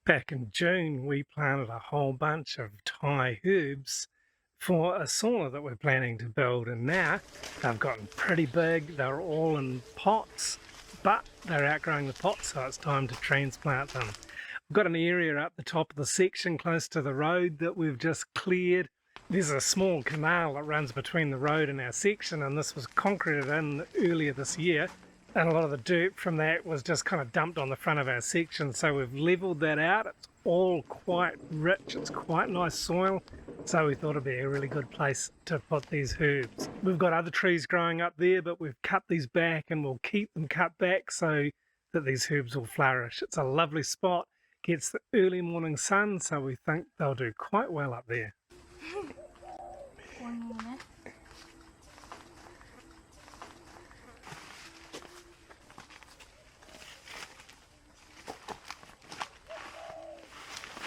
Back in June, we planted a whole bunch of Thai herbs for a sauna that we're planning to build, and now they've gotten pretty big. They're all in pots, but they're outgrowing the pots, so it's time to transplant them. We've got an area up the top of the section close to the road that we've just cleared. There's a small canal that runs between the road and our section, and this was concreted in earlier this year, and a lot of the dirt from that was just kind of dumped on the front of our section, so we've leveled that out. It's all quite rich, it's quite nice soil, so we thought it'd be a really good place to put these herbs. We've got other trees growing up there, but we've cut these back and we'll keep them cut back so that these herbs will flourish. It's a lovely spot, gets the early morning sun, so we think they'll do quite well up there.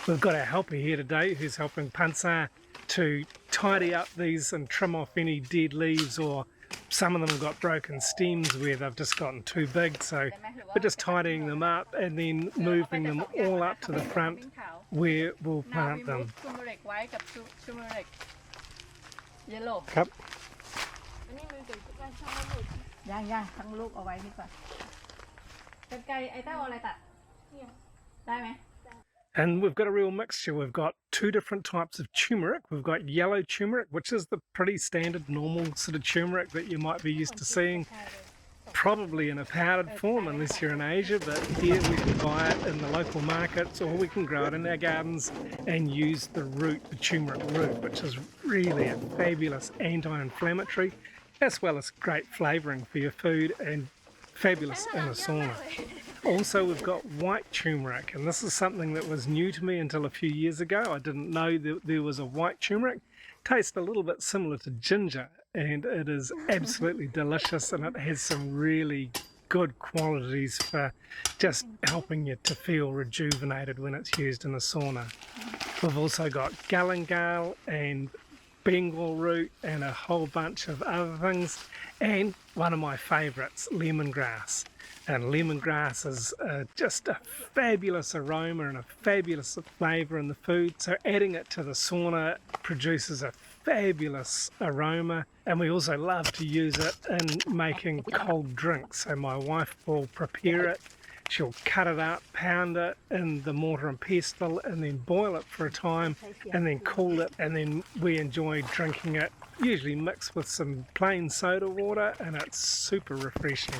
We've got our helper here today who's helping Pansa to tidy up these and trim off any dead leaves, or some of them have got broken stems where they've just gotten too big, so we're just tidying them up and then moving them all up to the front where we'll plant them.ครับ ย่างทั้งลูกเอาไว้นี่ก่อนกันไกรไอ้เต้าอะไรตัดได้ไหม And we've got a real mixture. We've got two different types of turmeric. We've got yellow turmeric, which is the pretty standard normal sort of turmeric that you might be used to seeing, probably in a powdered form unless you're in Asia, but here we can buy it in the local markets, or we can grow it in our gardens and use the root, the turmeric root, which is really a fabulous anti-inflammatory, as well as great flavouring for your food and fabulous in a sauna. Also, we've got white turmeric, and this is something that was new to me until a few years ago. I didn't know that there was a white turmeric. Tastes a little bit similar to ginger, and it is absolutely delicious, and it has some really good qualities for just helping you to feel rejuvenated when it's used in a sauna. We've also got galangal and Bengal root and a whole bunch of other things, and one of my favourites, lemongrass. And lemongrass is just a fabulous aroma and a fabulous flavour in the food, so adding it to the sauna produces a fabulous aroma. And we also love to use it in making cold drinks, so my wife will prepare it. She'll cut it up, pound it in the mortar and pestle, and then boil it for a time and then cool it, and then we enjoy drinking it, usually mixed with some plain soda water, and it's super refreshing.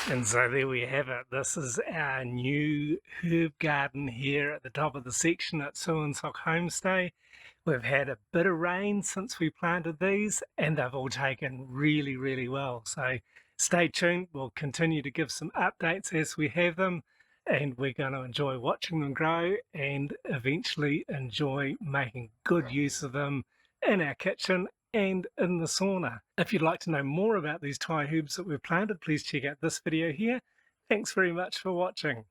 And so there we have it. This is our new herb garden here at the top of the section at Suansok Homestay. We've had a bit of rain since we planted these, and they've all taken really, really well. So stay tuned. We'll continue to give some updates as we have them, and we're going to enjoy watching them grow and eventually enjoy making good use of them in our kitchen and in the sauna. If you'd like to know more about these Thai herbs that we've planted, please check out this video here. Thanks very much for watching.